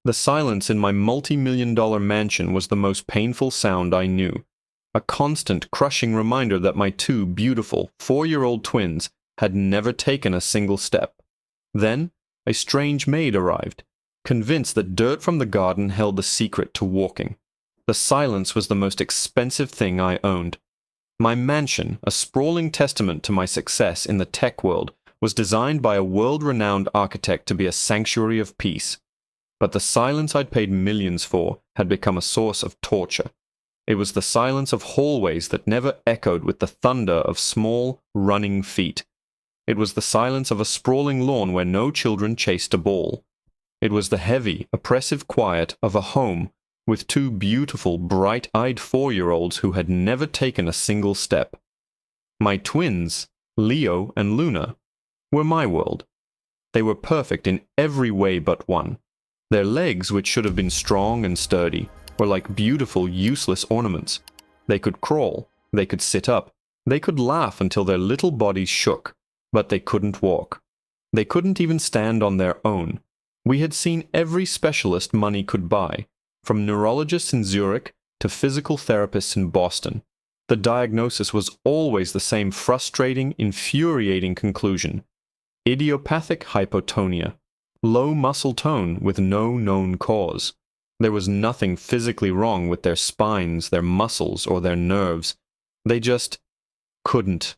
The silence in my multi-million-dollar mansion was the most painful sound I knew, a constant, crushing reminder that my two beautiful 4-year-old twins had never taken a single step. Then, a strange maid arrived, convinced that dirt from the garden held the secret to walking. The silence was the most expensive thing I owned. My mansion, a sprawling testament to my success in the tech world, was designed by a world-renowned architect to be a sanctuary of peace. But the silence I'd paid millions for had become a source of torture. It was the silence of hallways that never echoed with the thunder of small, running feet. It was the silence of a sprawling lawn where no children chased a ball. It was the heavy, oppressive quiet of a home with two beautiful, bright-eyed 4-year-olds who had never taken a single step. My twins, Leo and Luna, were my world. They were perfect in every way but one. Their legs, which should have been strong and sturdy, were like beautiful, useless ornaments. They could crawl, they could sit up, they could laugh until their little bodies shook, but they couldn't walk. They couldn't even stand on their own. We had seen every specialist money could buy, from neurologists in Zurich to physical therapists in Boston. The diagnosis was always the same frustrating, infuriating conclusion: idiopathic hypotonia, low muscle tone with no known cause. There was nothing physically wrong with their spines, their muscles, or their nerves. They just couldn't.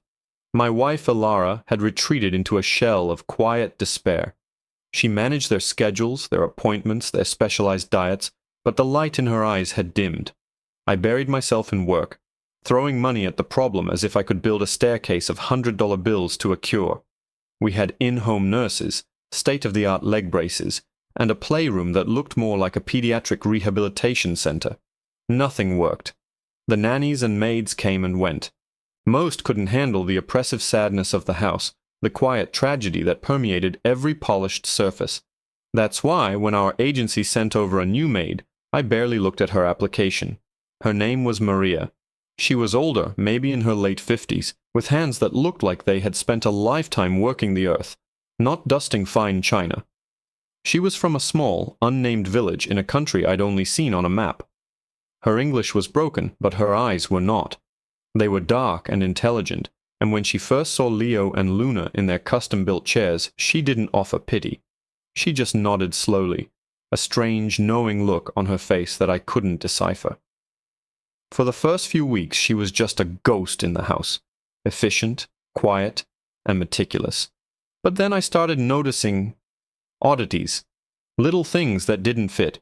My wife, Alara, had retreated into a shell of quiet despair. She managed their schedules, their appointments, their specialized diets, but the light in her eyes had dimmed. I buried myself in work, throwing money at the problem as if I could build a staircase of $100 bills to a cure. We had in-home nurses, state-of-the-art leg braces, and a playroom that looked more like a pediatric rehabilitation center. Nothing worked. The nannies and maids came and went. Most couldn't handle the oppressive sadness of the house, the quiet tragedy that permeated every polished surface. That's why, when our agency sent over a new maid, I barely looked at her application. Her name was Maria. She was older, maybe in her late 50s, with hands that looked like they had spent a lifetime working the earth, not dusting fine china. She was from a small, unnamed village in a country I'd only seen on a map. Her English was broken, but her eyes were not. They were dark and intelligent, and when she first saw Leo and Luna in their custom-built chairs, she didn't offer pity. She just nodded slowly, a strange, knowing look on her face that I couldn't decipher. For the first few weeks, she was just a ghost in the house, efficient, quiet, and meticulous. But then I started noticing oddities, little things that didn't fit.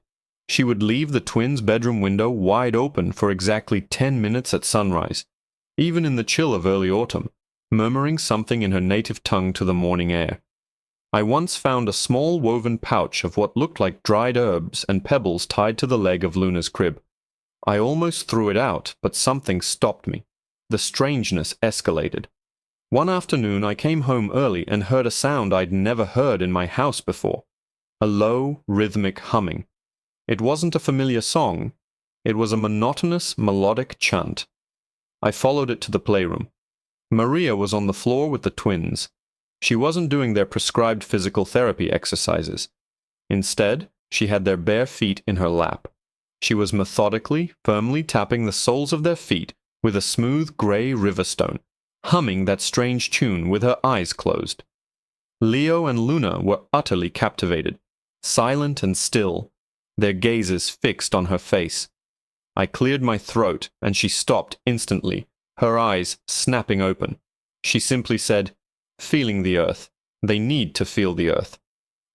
She would leave the twins' bedroom window wide open for exactly 10 minutes at sunrise, even in the chill of early autumn, murmuring something in her native tongue to the morning air. I once found a small woven pouch of what looked like dried herbs and pebbles tied to the leg of Luna's crib. I almost threw it out, but something stopped me. The strangeness escalated. One afternoon I came home early and heard a sound I'd never heard in my house before. A low, rhythmic humming. It wasn't a familiar song. It was a monotonous, melodic chant. I followed it to the playroom. Maria was on the floor with the twins. She wasn't doing their prescribed physical therapy exercises. Instead, she had their bare feet in her lap. She was methodically, firmly tapping the soles of their feet with a smooth gray riverstone, humming that strange tune with her eyes closed. Leo and Luna were utterly captivated, silent and still, their gazes fixed on her face. I cleared my throat, and she stopped instantly, her eyes snapping open. She simply said, "Feeling the earth. They need to feel the earth."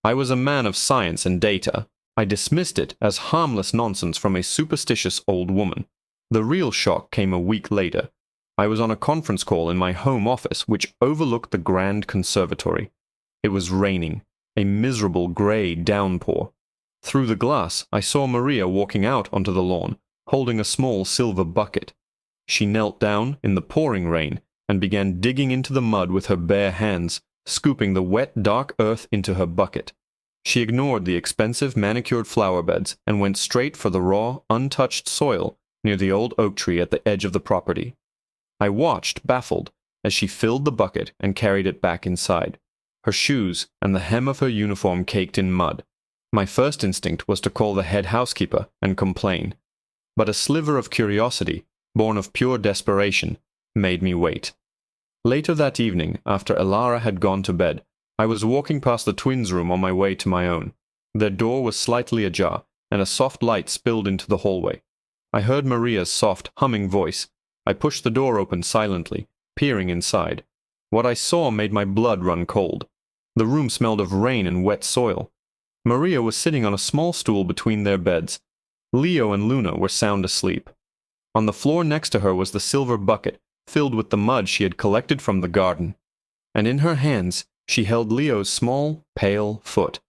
I was a man of science and data. I dismissed it as harmless nonsense from a superstitious old woman. The real shock came a week later. I was on a conference call in my home office, which overlooked the grand conservatory. It was raining, a miserable gray downpour. Through the glass, I saw Maria walking out onto the lawn, holding a small silver bucket. She knelt down in the pouring rain and began digging into the mud with her bare hands, scooping the wet, dark earth into her bucket. She ignored the expensive manicured flower beds and went straight for the raw, untouched soil near the old oak tree at the edge of the property. I watched, baffled, as she filled the bucket and carried it back inside, her shoes and the hem of her uniform caked in mud. My first instinct was to call the head housekeeper and complain, but a sliver of curiosity, born of pure desperation, made me wait. Later that evening, after Elara had gone to bed, I was walking past the twins' room on my way to my own. Their door was slightly ajar, and a soft light spilled into the hallway. I heard Maria's soft, humming voice. I pushed the door open silently, peering inside. What I saw made my blood run cold. The room smelled of rain and wet soil. Maria was sitting on a small stool between their beds. Leo and Luna were sound asleep. On the floor next to her was the silver bucket, filled with the mud she had collected from the garden. And in her hands she held Leo's small, pale foot.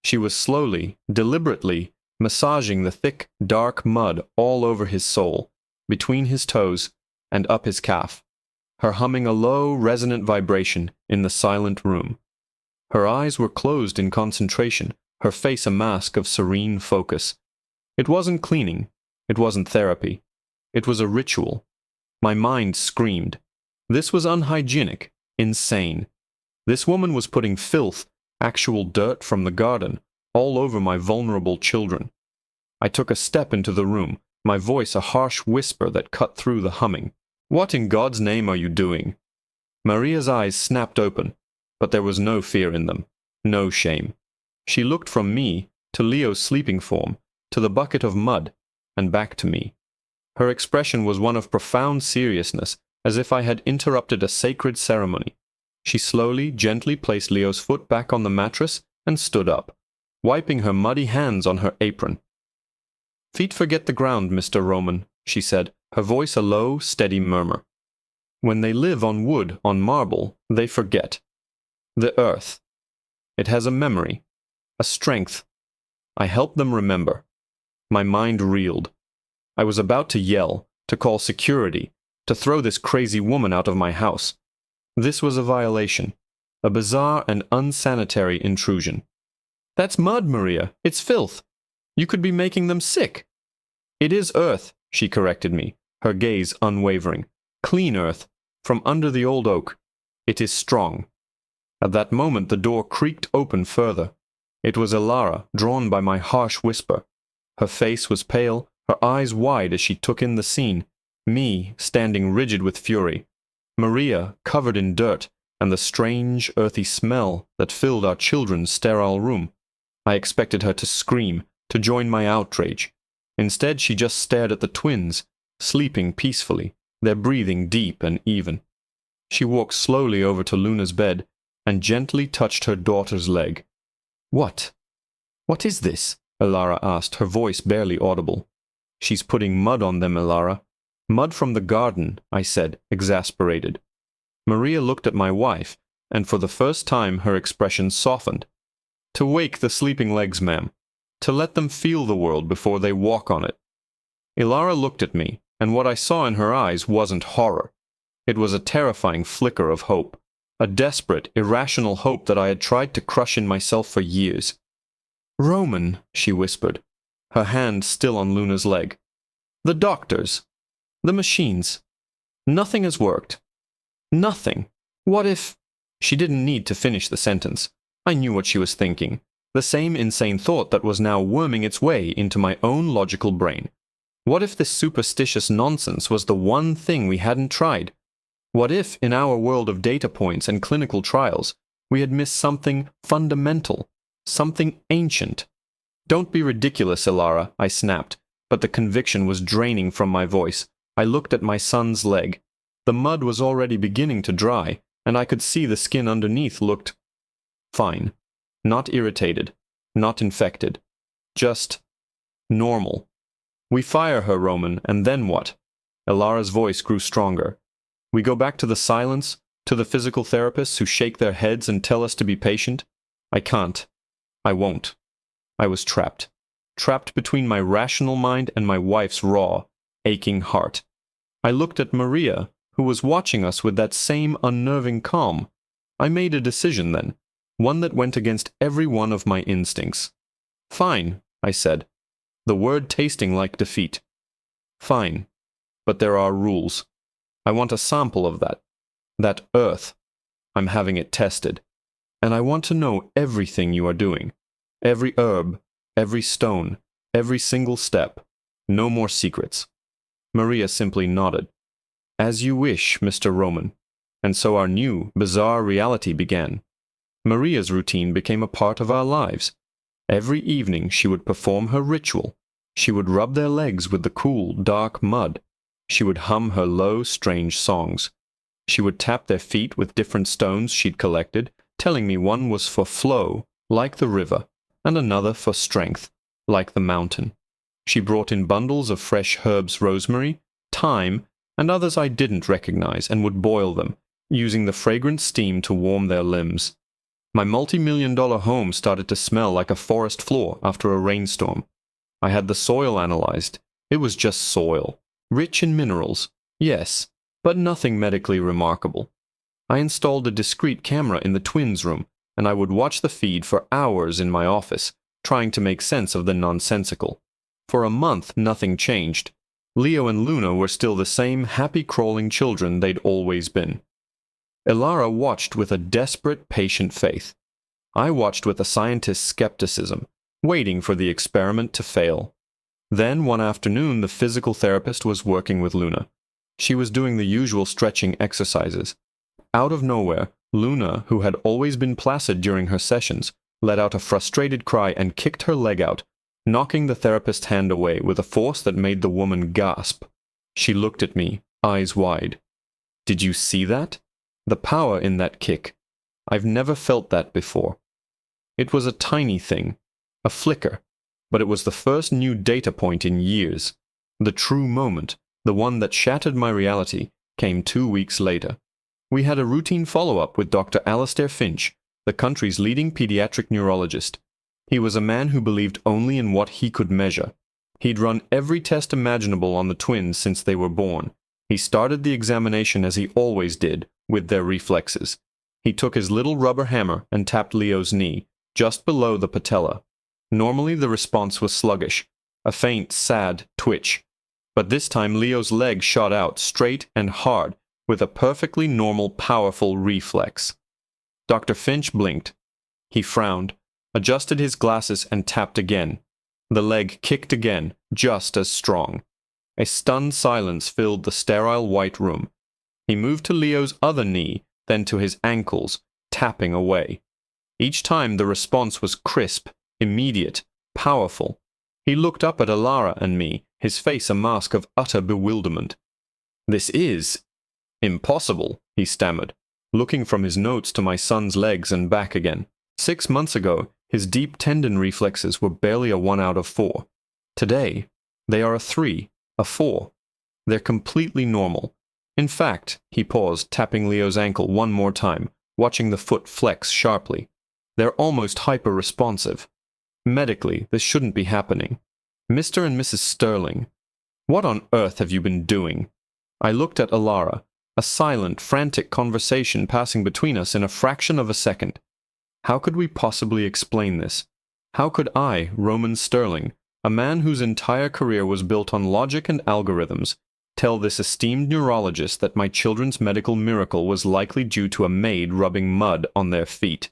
She was slowly, deliberately, massaging the thick, dark mud all over his sole, between his toes, and up his calf, her humming a low, resonant vibration in the silent room. Her eyes were closed in concentration, her face a mask of serene focus. It wasn't cleaning. It wasn't therapy. It was a ritual. My mind screamed. This was unhygienic, insane. This woman was putting filth, actual dirt from the garden, all over my vulnerable children. I took a step into the room, my voice a harsh whisper that cut through the humming. "What in God's name are you doing?" Maria's eyes snapped open, but there was no fear in them, no shame. She looked from me to Leo's sleeping form, to the bucket of mud, and back to me. Her expression was one of profound seriousness, as if I had interrupted a sacred ceremony. She slowly, gently placed Leo's foot back on the mattress and stood up, wiping her muddy hands on her apron. "Feet forget the ground, Mr. Roman," she said, her voice a low, steady murmur. "When they live on wood, on marble, they forget. The earth. It has a memory, a strength. I help them remember." My mind reeled. I was about to yell, to call security, to throw this crazy woman out of my house. This was a violation, a bizarre and unsanitary intrusion. "That's mud, Maria. It's filth. You could be making them sick." "It is earth," she corrected me, her gaze unwavering. "Clean earth, from under the old oak. It is strong." At that moment the door creaked open further. It was Elara, drawn by my harsh whisper. Her face was pale, her eyes wide as she took in the scene, me standing rigid with fury, Maria covered in dirt, and the strange, earthy smell that filled our children's sterile room. I expected her to scream, to join my outrage. Instead, she just stared at the twins, sleeping peacefully, their breathing deep and even. She walked slowly over to Luna's bed and gently touched her daughter's leg. "What? What is this?" Elara asked, her voice barely audible. "She's putting mud on them, Elara." "Mud from the garden," I said, exasperated. Maria looked at my wife, and for the first time her expression softened. "To wake the sleeping legs, ma'am. To let them feel the world before they walk on it." Elara looked at me, and what I saw in her eyes wasn't horror. It was a terrifying flicker of hope, a desperate, irrational hope that I had tried to crush in myself for years. "Roman," she whispered, her hand still on Luna's leg. "The doctors. The machines. Nothing has worked. Nothing. What if—" She didn't need to finish the sentence. I knew what she was thinking. The same insane thought that was now worming its way into my own logical brain. What if this superstitious nonsense was the one thing we hadn't tried? What if, in our world of data points and clinical trials, we had missed something fundamental, something ancient? "Don't be ridiculous, Elara," I snapped, but the conviction was draining from my voice. I looked at my son's leg. The mud was already beginning to dry, and I could see the skin underneath looked fine. Not irritated, not infected. Just normal. "We fire her, Roman, and then what?" Elara's voice grew stronger. "We go back to the silence, to the physical therapists who shake their heads and tell us to be patient? I can't. I won't." I was trapped. Trapped between my rational mind and my wife's raw, aching heart. I looked at Maria, who was watching us with that same unnerving calm. I made a decision then, one that went against every one of my instincts. "Fine," I said, the word tasting like defeat. "Fine, but there are rules. I want a sample of that earth. I'm having it tested. And I want to know everything you are doing. Every herb, every stone, every single step. No more secrets. Maria simply nodded. As you wish, Mr. Roman. And so our new, bizarre reality began. Maria's routine became a part of our lives. Every evening she would perform her ritual. She would rub their legs with the cool, dark mud. She would hum her low, strange songs. She would tap their feet with different stones she'd collected, telling me one was for flow, like the river, and another for strength, like the mountain. She brought in bundles of fresh herbs, rosemary, thyme, and others I didn't recognize, and would boil them, using the fragrant steam to warm their limbs. My multi-million-dollar home started to smell like a forest floor after a rainstorm. I had the soil analyzed. It was just soil, rich in minerals, yes, but nothing medically remarkable. I installed a discreet camera in the twins' room, and I would watch the feed for hours in my office, trying to make sense of the nonsensical. For a month, nothing changed. Leo and Luna were still the same happy-crawling children they'd always been. Ilara watched with a desperate, patient faith. I watched with a scientist's skepticism, waiting for the experiment to fail. Then, one afternoon, the physical therapist was working with Luna. She was doing the usual stretching exercises. Out of nowhere, Luna, who had always been placid during her sessions, let out a frustrated cry and kicked her leg out, knocking the therapist's hand away with a force that made the woman gasp. She looked at me, eyes wide. Did you see that? The power in that kick. I've never felt that before. It was a tiny thing, a flicker, but it was the first new data point in years. The true moment, the one that shattered my reality, came 2 weeks later. We had a routine follow-up with Dr. Alastair Finch, the country's leading pediatric neurologist. He was a man who believed only in what he could measure. He'd run every test imaginable on the twins since they were born. He started the examination as he always did, with their reflexes. He took his little rubber hammer and tapped Leo's knee, just below the patella. Normally the response was sluggish, a faint, sad twitch. But this time Leo's leg shot out, straight and hard, with a perfectly normal, powerful reflex. Dr. Finch blinked. He frowned, adjusted his glasses and tapped again. The leg kicked again, just as strong. A stunned silence filled the sterile white room. He moved to Leo's other knee, then to his ankles, tapping away. Each time the response was crisp, immediate, powerful. He looked up at Ilara and me, his face a mask of utter bewilderment. "This is impossible," he stammered, looking from his notes to my son's legs and back again. 6 months ago, his deep tendon reflexes were barely a 1 out of 4. Today, they are a 3, a 4. They're completely normal. In fact, he paused, tapping Leo's ankle one more time, watching the foot flex sharply. They're almost hyper-responsive. Medically, this shouldn't be happening. Mr. and Mrs. Sterling, what on earth have you been doing? I looked at Ilara, a silent, frantic conversation passing between us in a fraction of a second. How could we possibly explain this? How could I, Roman Sterling, a man whose entire career was built on logic and algorithms, tell this esteemed neurologist that my children's medical miracle was likely due to a maid rubbing mud on their feet?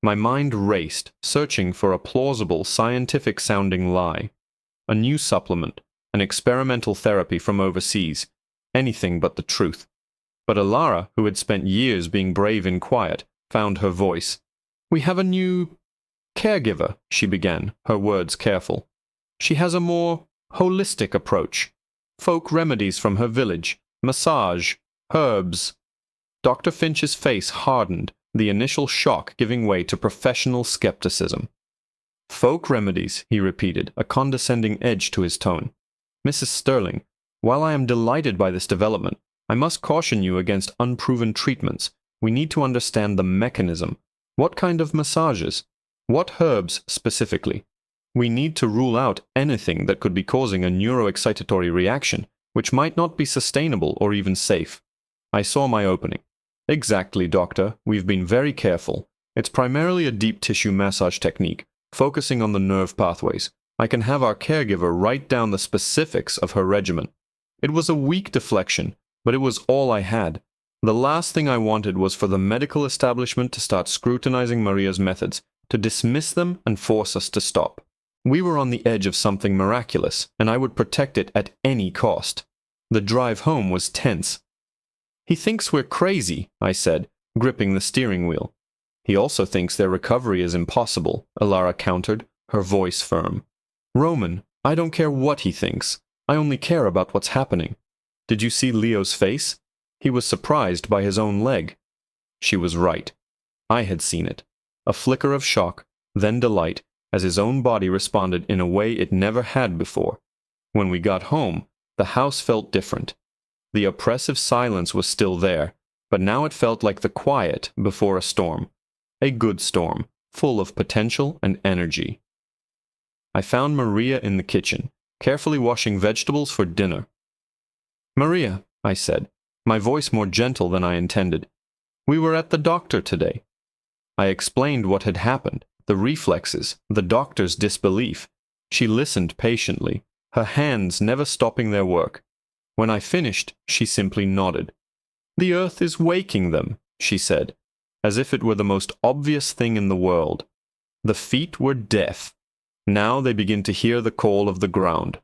My mind raced, searching for a plausible, scientific-sounding lie. A new supplement, an experimental therapy from overseas, anything but the truth. But Ilara, who had spent years being brave and quiet, found her voice. "We have a new caregiver," she began, her words careful. "She has a more holistic approach. Folk remedies from her village, massage, herbs." Dr. Finch's face hardened, the initial shock giving way to professional skepticism. "Folk remedies," he repeated, a condescending edge to his tone. "Mrs. Sterling, while I am delighted by this development, I must caution you against unproven treatments. We need to understand the mechanism. What kind of massages? What herbs specifically? We need to rule out anything that could be causing a neuroexcitatory reaction, which might not be sustainable or even safe." I saw my opening. "Exactly, doctor. We've been very careful. It's primarily a deep tissue massage technique, focusing on the nerve pathways. I can have our caregiver write down the specifics of her regimen." It was a weak deflection, but it was all I had. The last thing I wanted was for the medical establishment to start scrutinizing Maria's methods, to dismiss them and force us to stop. We were on the edge of something miraculous, and I would protect it at any cost. The drive home was tense. "He thinks we're crazy," I said, gripping the steering wheel. "He also thinks their recovery is impossible," Ilara countered, her voice firm. "Roman, I don't care what he thinks. I only care about what's happening. Did you see Leo's face? He was surprised by his own leg." She was right. I had seen it. A flicker of shock, then delight, as his own body responded in a way it never had before. When we got home, the house felt different. The oppressive silence was still there, but now it felt like the quiet before a storm. A good storm, full of potential and energy. I found Maria in the kitchen, carefully washing vegetables for dinner. "Maria," I said, my voice more gentle than I intended, "we were at the doctor today." I explained what had happened, the reflexes, the doctor's disbelief. She listened patiently, her hands never stopping their work. When I finished, she simply nodded. "The earth is waking them," she said, as if it were the most obvious thing in the world. The feet were deaf. Now they begin to hear the call of the ground.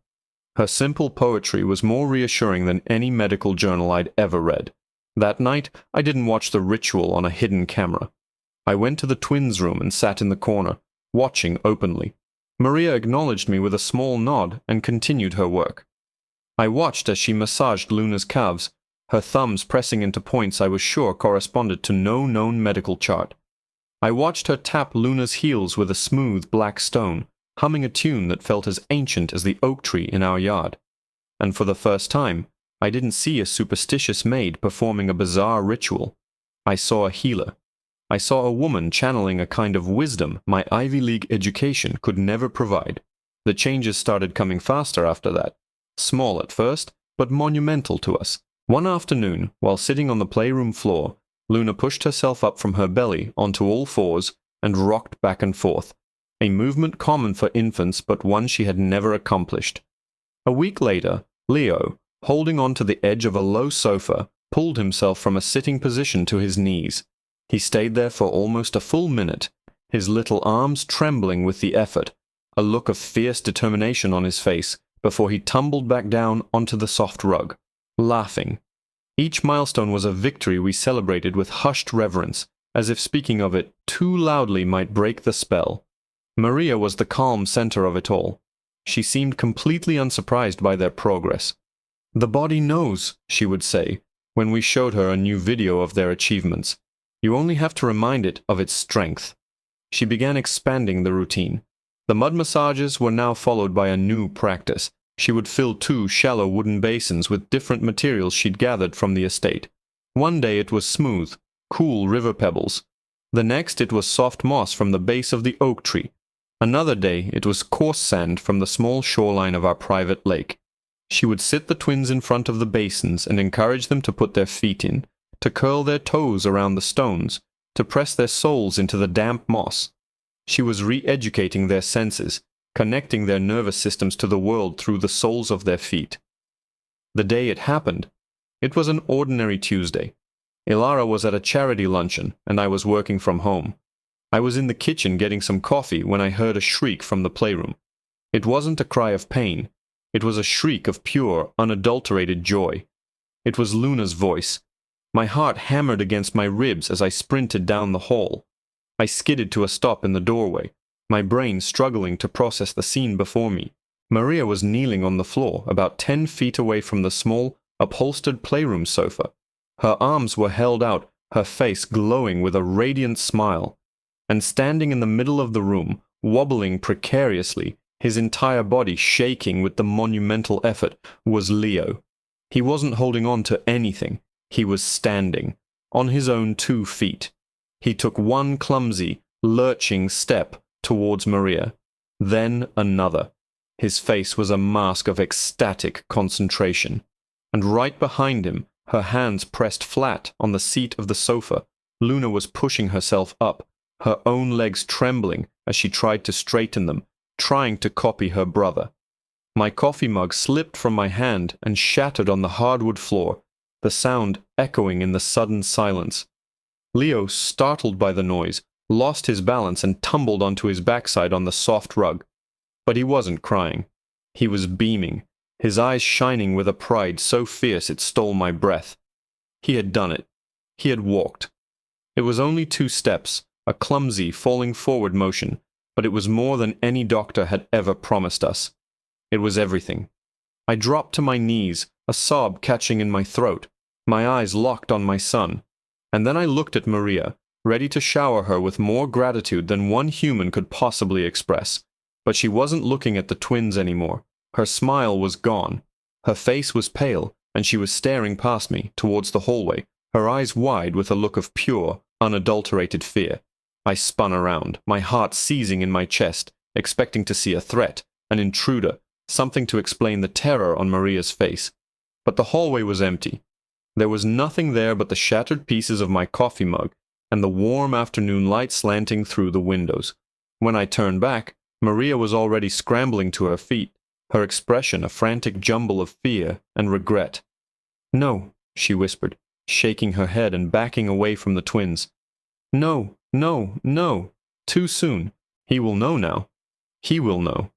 Her simple poetry was more reassuring than any medical journal I'd ever read. That night, I didn't watch the ritual on a hidden camera. I went to the twins' room and sat in the corner, watching openly. Maria acknowledged me with a small nod and continued her work. I watched as she massaged Luna's calves, her thumbs pressing into points I was sure corresponded to no known medical chart. I watched her tap Luna's heels with a smooth black stone, humming a tune that felt as ancient as the oak tree in our yard. And for the first time, I didn't see a superstitious maid performing a bizarre ritual. I saw a healer. I saw a woman channeling a kind of wisdom my Ivy League education could never provide. The changes started coming faster after that. Small at first, but monumental to us. One afternoon, while sitting on the playroom floor, Luna pushed herself up from her belly onto all fours and rocked back and forth, a movement common for infants but one she had never accomplished. A week later, Leo, holding on to the edge of a low sofa, pulled himself from a sitting position to his knees. He stayed there for almost a full minute, his little arms trembling with the effort, a look of fierce determination on his face, before he tumbled back down onto the soft rug, laughing. Each milestone was a victory we celebrated with hushed reverence, as if speaking of it too loudly might break the spell. Maria was the calm center of it all. She seemed completely unsurprised by their progress. "The body knows," she would say, when we showed her a new video of their achievements. "You only have to remind it of its strength." She began expanding the routine. The mud massages were now followed by a new practice. She would fill 2 shallow wooden basins with different materials she'd gathered from the estate. One day it was smooth, cool river pebbles. The next it was soft moss from the base of the oak tree. Another day it was coarse sand from the small shoreline of our private lake. She would sit the twins in front of the basins and encourage them to put their feet in, to curl their toes around the stones, to press their soles into the damp moss. She was re-educating their senses, connecting their nervous systems to the world through the soles of their feet. The day it happened, it was an ordinary Tuesday. Ilara was at a charity luncheon, and I was working from home. I was in the kitchen getting some coffee when I heard a shriek from the playroom. It wasn't a cry of pain. It was a shriek of pure, unadulterated joy. It was Luna's voice. My heart hammered against my ribs as I sprinted down the hall. I skidded to a stop in the doorway, my brain struggling to process the scene before me. Maria was kneeling on the floor, about 10 feet away from the small, upholstered playroom sofa. Her arms were held out, her face glowing with a radiant smile. And standing in the middle of the room, wobbling precariously, his entire body shaking with the monumental effort, was Leo. He wasn't holding on to anything. He was standing, on his own 2 feet. He took one clumsy, lurching step towards Maria, then another. His face was a mask of ecstatic concentration. And right behind him, her hands pressed flat on the seat of the sofa, Luna was pushing herself up, her own legs trembling as she tried to straighten them, trying to copy her brother. My coffee mug slipped from my hand and shattered on the hardwood floor, the sound echoing in the sudden silence. Leo, startled by the noise, lost his balance and tumbled onto his backside on the soft rug. But he wasn't crying. He was beaming, his eyes shining with a pride so fierce it stole my breath. He had done it. He had walked. It was only 2 steps, a clumsy, falling forward motion, but it was more than any doctor had ever promised us. It was everything. I dropped to my knees, a sob catching in my throat, my eyes locked on my son, and then I looked at Maria, ready to shower her with more gratitude than one human could possibly express. But she wasn't looking at the twins anymore. Her smile was gone. Her face was pale, and she was staring past me, towards the hallway, her eyes wide with a look of pure, unadulterated fear. I spun around, my heart seizing in my chest, expecting to see a threat, an intruder, something to explain the terror on Maria's face. But the hallway was empty. There was nothing there but the shattered pieces of my coffee mug and the warm afternoon light slanting through the windows. When I turned back, Maria was already scrambling to her feet, her expression a frantic jumble of fear and regret. "No," she whispered, shaking her head and backing away from the twins. "No, no, no. Too soon. He will know now. He will know."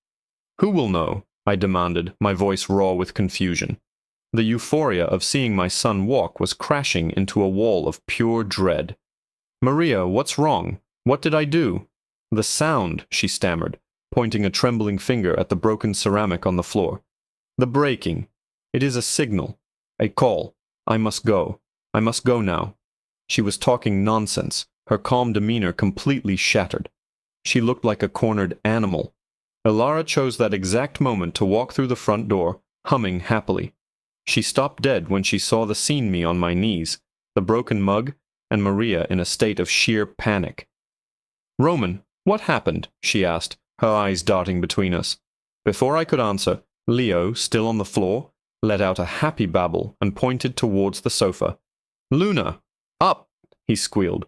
"Who will know?" I demanded, my voice raw with confusion. The euphoria of seeing my son walk was crashing into a wall of pure dread. "Maria, what's wrong? What did I do?" "The sound," she stammered, pointing a trembling finger at the broken ceramic on the floor. "The breaking. It is a signal. A call. I must go. I must go now." She was talking nonsense, her calm demeanor completely shattered. She looked like a cornered animal. Elara chose that exact moment to walk through the front door, humming happily. She stopped dead when she saw the scene me on my knees, the broken mug, and Maria in a state of sheer panic. "Roman, what happened?" she asked, her eyes darting between us. Before I could answer, Leo, still on the floor, let out a happy babble and pointed towards the sofa. "Luna! Up!" he squealed.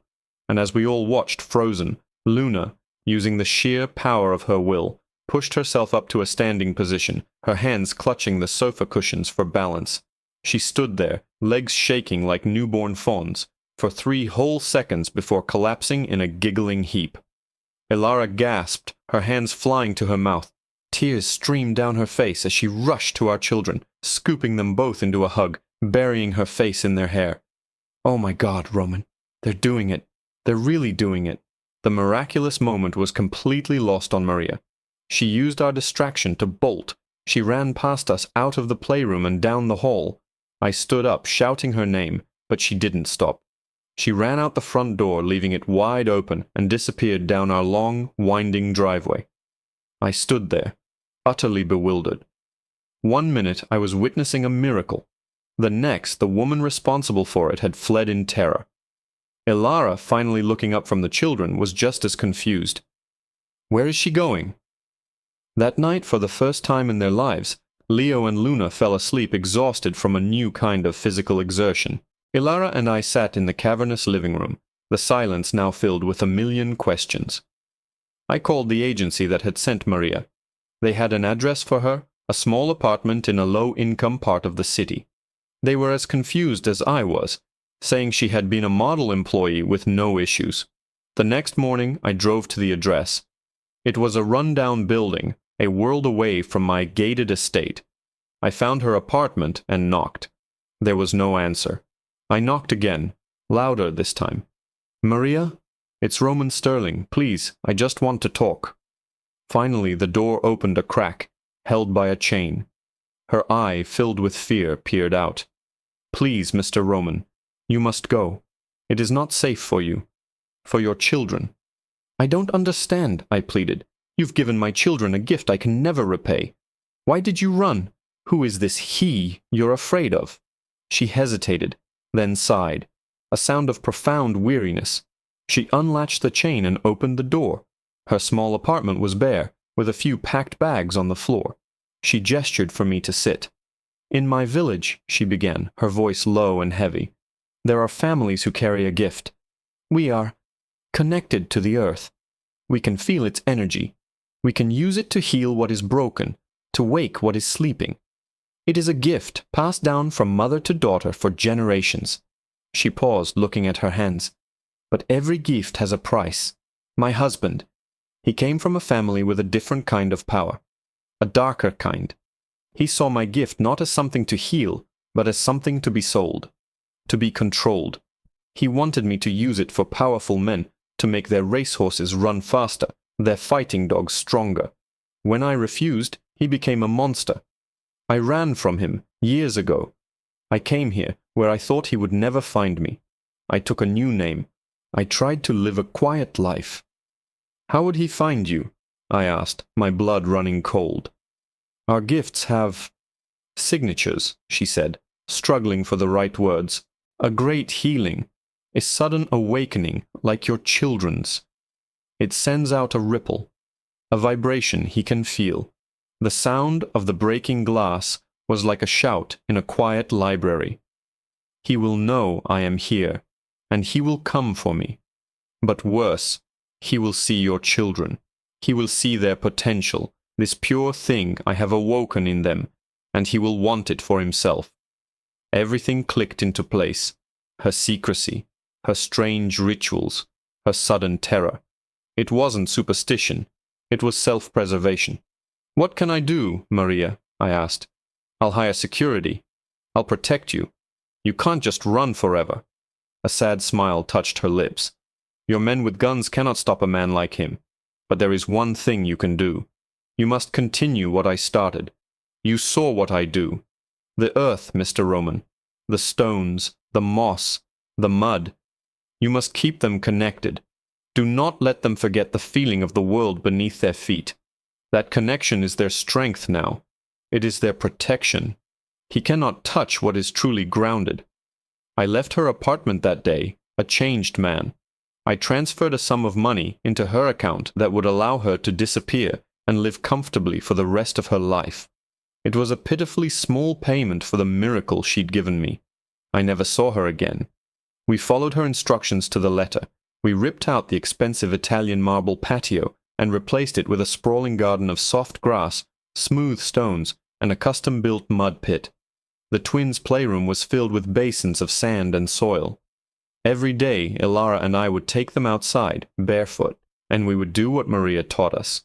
And as we all watched frozen, Luna, using the sheer power of her will, pushed herself up to a standing position, her hands clutching the sofa cushions for balance. She stood there, legs shaking like newborn fawns, for 3 whole seconds before collapsing in a giggling heap. Elara gasped, her hands flying to her mouth. Tears streamed down her face as she rushed to our children, scooping them both into a hug, burying her face in their hair. "Oh my God, Roman, they're doing it. They're really doing it." The miraculous moment was completely lost on Maria. She used our distraction to bolt. She ran past us out of the playroom and down the hall. I stood up, shouting her name, but she didn't stop. She ran out the front door, leaving it wide open, and disappeared down our long, winding driveway. I stood there, utterly bewildered. 1 minute I was witnessing a miracle. The next, the woman responsible for it had fled in terror. Elara, finally looking up from the children, was just as confused. "Where is she going?" That night, for the first time in their lives, Leo and Luna fell asleep exhausted from a new kind of physical exertion. Elara and I sat in the cavernous living room, the silence now filled with a million questions. I called the agency that had sent Maria. They had an address for her, a small apartment in a low-income part of the city. They were as confused as I was, saying she had been a model employee with no issues. The next morning I drove to the address. It was a run-down building, a world away from my gated estate. I found her apartment and knocked. There was no answer. I knocked again, louder this time. "Maria? It's Roman Sterling. Please, I just want to talk." Finally the door opened a crack, held by a chain. Her eye, filled with fear, peered out. "Please, Mr. Roman, you must go. It is not safe for you. For your children." "I don't understand," I pleaded. "You've given my children a gift I can never repay. Why did you run? Who is this he you're afraid of?" She hesitated, then sighed, a sound of profound weariness. She unlatched the chain and opened the door. Her small apartment was bare, with a few packed bags on the floor. She gestured for me to sit. "In my village," she began, her voice low and heavy, "there are families who carry a gift. We are connected to the earth. We can feel its energy. We can use it to heal what is broken, to wake what is sleeping. It is a gift passed down from mother to daughter for generations." She paused, looking at her hands. "But every gift has a price. My husband. He came from a family with a different kind of power. A darker kind. He saw my gift not as something to heal, but as something to be sold. To be controlled. He wanted me to use it for powerful men, to make their racehorses run faster, their fighting dogs stronger. When I refused, he became a monster. I ran from him, years ago. I came here, where I thought he would never find me. I took a new name. I tried to live a quiet life. How would he find you? I asked, my blood running cold. Our gifts have signatures, she said, struggling for the right words. A great healing, a sudden awakening like your children's. It sends out a ripple, a vibration he can feel. The sound of the breaking glass was like a shout in a quiet library. He will know I am here, and he will come for me. But worse, he will see your children. He will see their potential, this pure thing I have awoken in them, and he will want it for himself. Everything clicked into place. Her secrecy, her strange rituals, her sudden terror. It wasn't superstition. It was self-preservation. What can I do, Maria? I asked. I'll hire security. I'll protect you. You can't just run forever. A sad smile touched her lips. Your men with guns cannot stop a man like him. But there is one thing you can do. You must continue what I started. You saw what I do. The earth, Mr. Roman. The stones, the moss, the mud. You must keep them connected. Do not let them forget the feeling of the world beneath their feet. That connection is their strength now. It is their protection. He cannot touch what is truly grounded. I left her apartment that day, a changed man. I transferred a sum of money into her account that would allow her to disappear and live comfortably for the rest of her life. It was a pitifully small payment for the miracle she'd given me. I never saw her again. We followed her instructions to the letter. We ripped out the expensive Italian marble patio and replaced it with a sprawling garden of soft grass, smooth stones, and a custom-built mud pit. The twins' playroom was filled with basins of sand and soil. Every day, Ilara and I would take them outside, barefoot, and we would do what Maria taught us.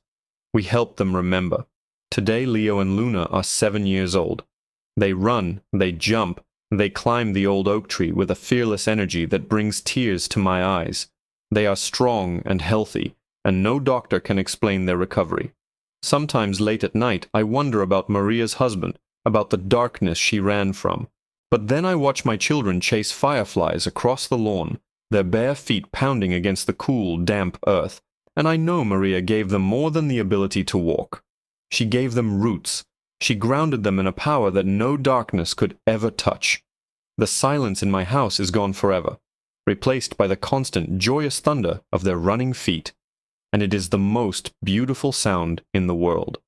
We helped them remember. Today, Leo and Luna are 7 years old. They run, they jump, they climb the old oak tree with a fearless energy that brings tears to my eyes. They are strong and healthy, and no doctor can explain their recovery. Sometimes late at night, I wonder about Maria's husband, about the darkness she ran from. But then I watch my children chase fireflies across the lawn, their bare feet pounding against the cool, damp earth, and I know Maria gave them more than the ability to walk. She gave them roots. She grounded them in a power that no darkness could ever touch. The silence in my house is gone forever, replaced by the constant, joyous thunder of their running feet, and it is the most beautiful sound in the world.